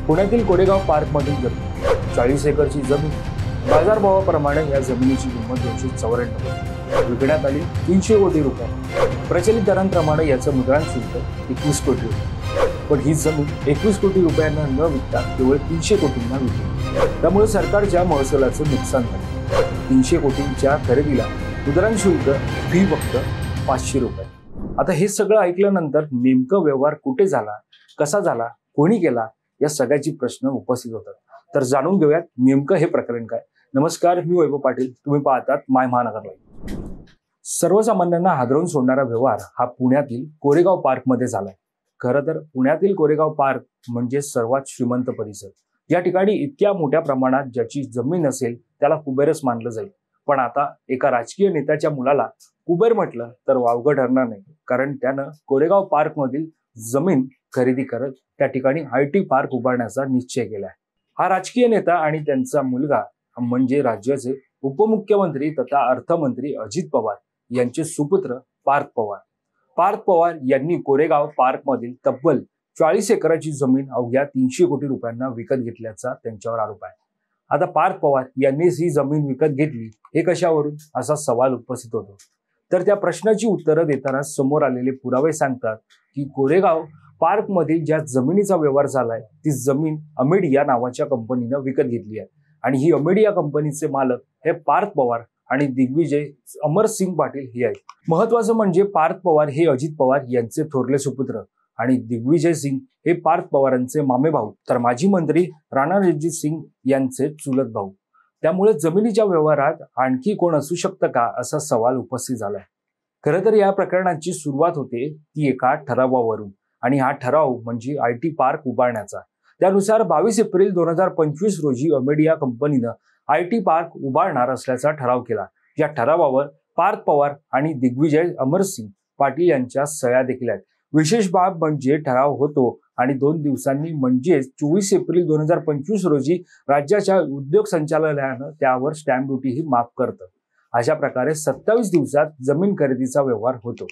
पुण्यातील कोरेगाव पार्कमधील जमीन 40 एकरची जमीन बाजारभावाप्रमाणे या जमिनीची किंमत 294 विकण्यात आली 300 कोटी रुपये। प्रचलित दरांप्रमाणे याचं मुद्रांक शुल्क 21 कोटी रुपये, पण ही जमीन 21 कोटी रुपयांना न विकता केवळ 300 कोटींना विकली। त्यामुळे सरकारच्या महसुलाचं नुकसान झालं। 300 कोटींच्या खरेदीला मुद्रांक शुल्क फी फक्त 500 रुपये। आता हे सगळं ऐकल्यानंतर नेमकं व्यवहार कुठे झाला, कसा झाला, कोणी केला, या सगळ्याची प्रश्न उपस्थित होतात। तर जाणून घेऊयात नेमकं हे प्रकरण काय। नमस्कार, मी वैभव पाटील, तुम्ही पाहतात माय महानगर लाईव्ह। सर्वसामान्यांना हादरवून सोडणारा व्यवहार हा पुण्यातील कोरेगाव पार्कमध्ये झालाय। खरं तर पुण्यातील कोरेगाव पार्क म्हणजे सर्वात श्रीमंत परिसर। या ठिकाणी इतक्या मोठ्या प्रमाणात ज्याची जमीन असेल त्याला कुबेरच मानलं जाईल। पण आता एका राजकीय नेत्याच्या मुलाला कुबेर म्हटलं तर वावगं ठरणार नाही, कारण त्यानं कोरेगाव पार्कमधील जमीन खरेदी करत त्या ठिकाणी IT पार्क उभारण्याचा निश्चय केलाय। हा राजकीय नेता आणि त्यांचा मुलगा म्हणजे राज्याचे उपमुख्यमंत्री तथा अर्थमंत्री अजित पवार यांचे सुपुत्र पार्थ पवार। पार्थ पवार यांनी कोरेगाव पार्कमधील तब्बल 40 एकराची जमीन अवघ्या 300 कोटी रुपयांना विकत घेतल्याचा त्यांच्यावर आरोप आहे। आता पार्थ पवार यांनीच ही जमीन विकत घेतली हे कशावरून, असा सवाल उपस्थित होतो। तर त्या प्रश्नाची उत्तरं देताना समोर आलेले पुरावे सांगतात की कोरेगाव पार्कमधील ज्या जमिनीचा व्यवहार झालाय ती जमीन अमेडिया नावाच्या कंपनीनं विकत घेतली आहे आणि ही अमेडिया कंपनीचे मालक हे पार्थ पवार आणि दिग्विजय अमरसिंग पाटील हे आहेत। महत्वाचं म्हणजे पार्थ पवार हे अजित पवार यांचे थोरले सुपुत्र आणि दिग्विजय सिंग हे पार्थ पवारांचे मामे भाऊ, तर माजी मंत्री राणा रणजित सिंग यांचे चुलत भाऊ। त्यामुळे जमिनीच्या व्यवहारात आणखी कोण असू शकतं का, असा सवाल उपस्थित झालाय। खरं तर या प्रकरणाची सुरुवात होते ती एका ठरावावरून, आणि हा ठराव म्हणजे IT पार्क उभारण्याचा। त्यानुसार 22 एप्रिल 2025 रोजी अमेडिया कंपनीनं IT पार्क उभारणार असल्याचा ठराव केला। या ठरावावर पार्थ पवार आणि दिग्विजय अमरसिंग पाटील यांच्या सह्या देखील आहेत। विशेष बाब म्हणजे ठराव होतो आणि 2 दिवसांनी म्हणजेच 24 एप्रिल 2025 रोजी राज्याच्या उद्योग संचालनालयानं त्यावर स्टॅम्प ड्युटी ही माफ करतं। अशा प्रकारे 27 दिवसात जमीन खरेदीचा व्यवहार होतो।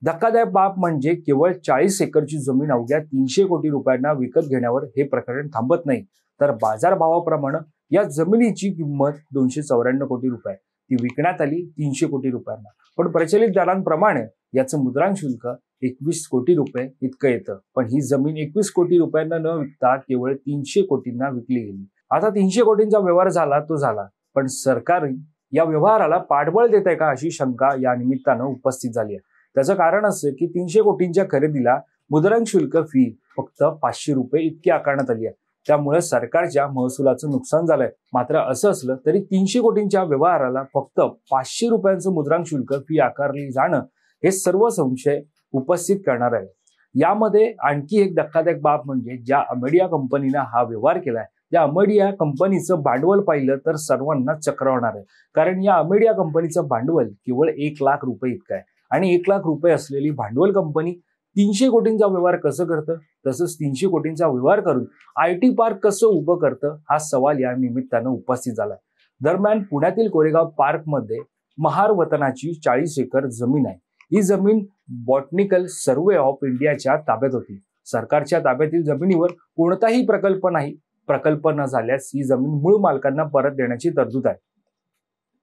धक्कादायक बाब म्हणजे केवळ 40 एकरची जमीन अवघ्या 300 कोटी रुपयांना विकत घेण्यावर हे प्रकरण थांबत नाही, तर बाजारभावाप्रमाणे या जमिनीची किंमत 294 कोटी रुपये ती विकण्यात आली 300 कोटी रुपयांना। पण प्रचलित दरांप्रमाणे याचं मुद्रांक शुल्क 21 कोटी रुपये इतकं येतं। पण ही जमीन 21 कोटी रुपयांना न विकता केवळ 300 कोटींना विकली गेली। आता 300 कोटींचा व्यवहार झाला तो झाला, पण सरकार या व्यवहाराला पाठबळ देत आहे का, अशी शंका या निमित्तानं उपस्थित झाली आहे। त्याचं कारण असं की 300 कोटींच्या खरेदीला मुद्रांक शुल्क फी फक्त 500 रुपये इतकी आकारण्यात आली आहे। त्यामुळे सरकारच्या महसुलाचं नुकसान झालंय। मात्र असं असलं तरी 300 कोटींच्या व्यवहाराला फक्त 500 रुपयांचं मुद्रांक शुल्क फी आकारली जाणं हे सर्व संशय उपस्थित करणार आहे। यामध्ये आणखी एक धक्कादायक बाब म्हणजे ज्या अमेडिया कंपनीनं हा व्यवहार केलाय त्या अमेडिया कंपनीचं भांडवल पाहिलं तर सर्वांना चक्रावणार आहे, कारण या अमेडिया कंपनीचं भांडवल केवळ 1 लाख रुपये इतकं आहे आणि 1 लाख रुपये असलेली भांडवल कंपनी 300 कोटींचा व्यवहार कसं करतं, तसंच 300 कोटींचा व्यवहार करून IT पार्क कसं उभं करतं, हा सवाल या निमित्तानं उपस्थित झालाय। दरम्यान पुण्यातील कोरेगाव पार्कमध्ये महार वतनाची 40 एकर जमीन आहे। ही जमीन बॉटनिकल सर्वे ऑफ इंडियाच्या ताब्यात होती। सरकारच्या ताब्यातील जमिनीवर कोणताही प्रकल्प नाही। प्रकल्प न झाल्यास ही जमीन मूळ मालकांना परत देण्याची तरतूद आहे।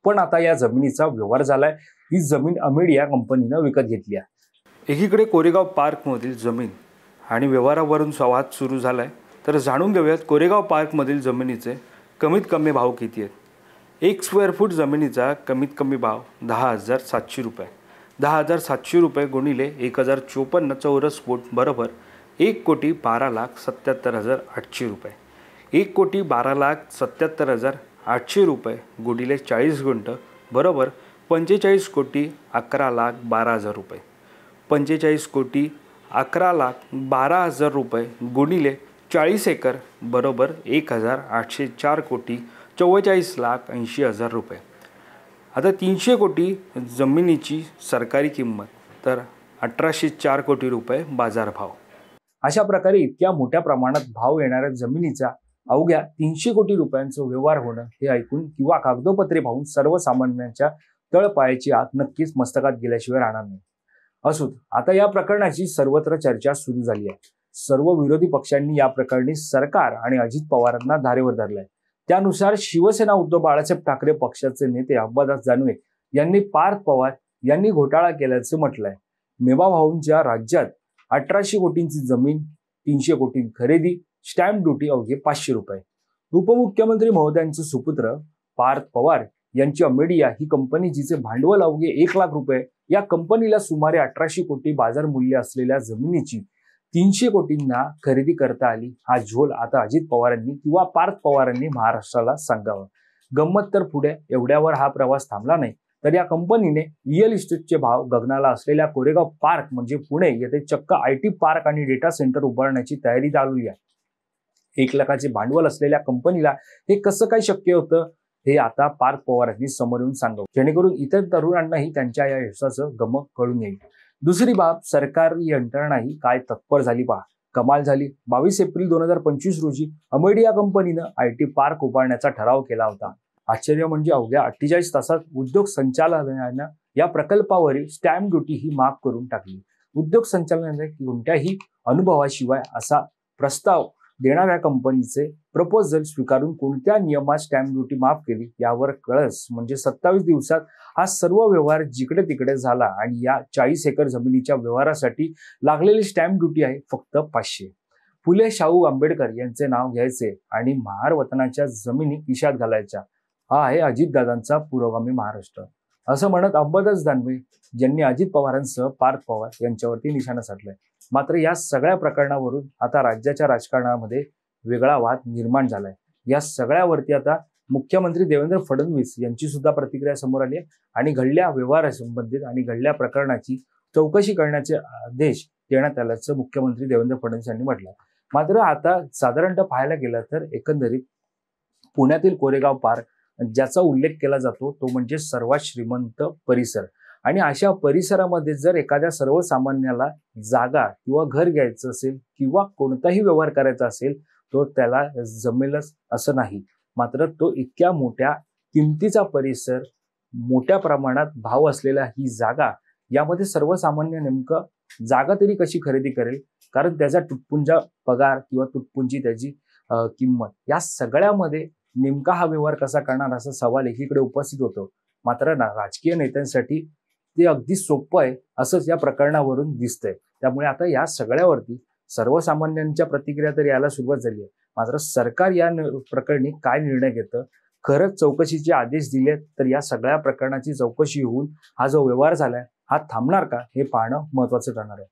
पण आता या जमिनीचा व्यवहार झालाय, ही जमीन अमेडिया कंपनीनं विकत घेतली आहे। एकीकडे कोरेगाव पार्कमधील जमीन आणि व्यवहारावरून संवाद सुरू झालाय, तर जाणून घेऊयात कोरेगाव पार्कमधील जमिनीचे कमीत कमी भाव किती आहेत। 1 स्क्वेअर फूट जमिनीचा कमीत कमी भाव 10,700 रुपये। 10,700 रुपये गुणिले 1054 चौरस फूट बरोबर 1,12,77,800 रुपये। 1,12,77,800 रुपये गुणिले 40 गुंठ बरोबर 45,11,12,000 रुपये। 45,11,12,000 रुपये गुणिले 40 एकर बरोबर 1,804,44,80,000 रुपये। आता 300 कोटी जमिनीची सरकारी किंमत तर 1,804 कोटी रुपये बाजारभाव। अशा प्रकारे इतक्या मोठ्या प्रमाणात भाव येणाऱ्या जमिनीचा अवघ्या 300 कोटी रुपयांचं व्यवहार होणं हे ऐकून किंवा कागदोपत्री पाहून सर्वसामान्यांच्या तळपायाची आग नक्कीच मस्तकात गेल्याशिवाय राहणार नाही। असोत, आता या प्रकरणाची सर्वत्र चर्चा सुरू झाली आहे। सर्व विरोधी पक्षांनी या प्रकरणी सरकार आणि अजित पवारांना धारेवर धरलंय। त्यानुसार शिवसेना उद्धव बाळासाहेब ठाकरे पक्षाचे नेते अंबादास दानवे यांनी पार्थ पवार यांनी घोटाळा केल्याचं म्हटलंय। मेवा भाऊंच्या राज्यात 1800 कोटींची जमीन, 300 कोटी खरेदी, स्टॅम्प ड्युटी अवघे 500 रुपये। उपमुख्यमंत्री महोदयांचे सुपुत्र पार्थ पवार यांची अमेडिया ही कंपनी जिचे भांडवल अवघे 1 लाख रुपये, या कंपनीला सुमारे 1800 कोटी बाजार मूल्य असलेल्या जमिनीची 300 कोटींना खरेदी करता आली। हा झोल आता अजित पवारांनी किंवा पार्थ पवारांनी महाराष्ट्राला सांगावं। गंमत तर पुढे एवढ्यावर हा प्रवास थांबला नाही, तर या कंपनीने रिअल इस्टेटचे भाव गगनाला असलेल्या कोरेगाव पार्क म्हणजे पुणे येथे चक्क IT पार्क आणि डेटा सेंटर उभारण्याची तयारी चालवली आहे। 1 लाखाचे भांडवल असलेल्या कंपनीला हे कसं काय शक्य होतं हे आता पार्थ पवारांनी समोर येऊन सांगावं, जेणेकरून इतर तरुणांनाही त्यांच्या या यशाचं गमक कळून येईल। दुसरी बाब, सरकारी यंत्रणाही काय तत्पर झाली पहा। कमाल झाली। 22 एप्रिल 2025 रोजी अमेडिया कंपनीनं IT पार्क उभारण्याचा ठराव केला होता। आश्चर्य म्हणजे अवघ्या 48 तासात उद्योग संचालनालयानं या प्रकल्पावरील स्टॅम्प ड्युटी ही माफ करून टाकली। उद्योग संचालनालयाने कोणत्याही अनुभवाशिवाय असा प्रस्ताव देणाऱ्या कंपनीचे प्रपोजल स्वीकारून कोणत्या नियमात स्टॅम्प ड्युटी माफ केली यावर कळस म्हणजे 27 दिवसात हा सर्व व्यवहार जिकडे तिकडे झाला आणि या 40 एकर जमिनीच्या व्यवहारासाठी लागलेली स्टॅम्प ड्युटी आहे फक्त 500। फुले शाहू आंबेडकर यांचे नाव घ्यायचे आणि महार वतनाच्या जमिनी खिशात घालायच्या, हा आहे अजितदादांचा पुरोगामी महाराष्ट्र, असं म्हणत अंबादास दानवे यांनी अजित पवारांसह पार्थ पवार यांच्यावरती निशाणा साधलाय। मात्र या सगळ्या प्रकरणावरून आता राज्याच्या राजकारणामध्ये वेगळा वाद निर्माण झालाय। या सगळ्यावरती आता मुख्यमंत्री देवेंद्र फडणवीस यांची सुद्धा प्रतिक्रिया समोर आली आहे आणि घडल्या व्यवहारासंबंधित आणि घडल्या प्रकरणाची चौकशी करण्याचे आदेश देण्यात आल्याचं मुख्यमंत्री देवेंद्र फडणवीस यांनी म्हटलं। मात्र आता साधारणतः पाहायला गेलं तर एकंदरीत पुण्यातील कोरेगाव पार्क ज्याचा उल्लेख केला जातो तो म्हणजे सर्वात श्रीमंत परिसर आणि अशा परिसरामध्ये जर एखाद्या सर्वसामान्याला जागा किंवा घर घ्यायचं असेल किंवा कोणताही व्यवहार करायचा असेल तो त्याला जमेलच असं नाही। मात्र तो इतक्या मोठ्या किमतीचा परिसर, मोठ्या प्रमाणात भाव असलेला ही जागा, यामध्ये सर्वसामान्य नेमकं जागा तरी कशी खरेदी करेल, कारण त्याचा तुटपुंजा पगार किंवा तुटपुंजी त्याची किंमत, या सगळ्यामध्ये नेमका हा व्यवहार कसा करणार असा सवाल एकीकडे उपस्थित होतो। मात्र राजकीय नेत्यांसाठी ते अगदी सोपं आहे असंच या प्रकरणावरून दिसतंय। त्यामुळे आता या सगळ्यावरती सर्वसामान्यांच्या प्रतिक्रिया तर यायला सुरुवात झाली आहे। मात्र सरकार या प्रकरणी काय निर्णय घेतं, खरंच चौकशीचे आदेश दिले तर या सगळ्या प्रकरणाची चौकशी होऊन हा जो व्यवहार झालाय हा थांबणार का हे पाहणं महत्त्वाचं ठरणार आहे।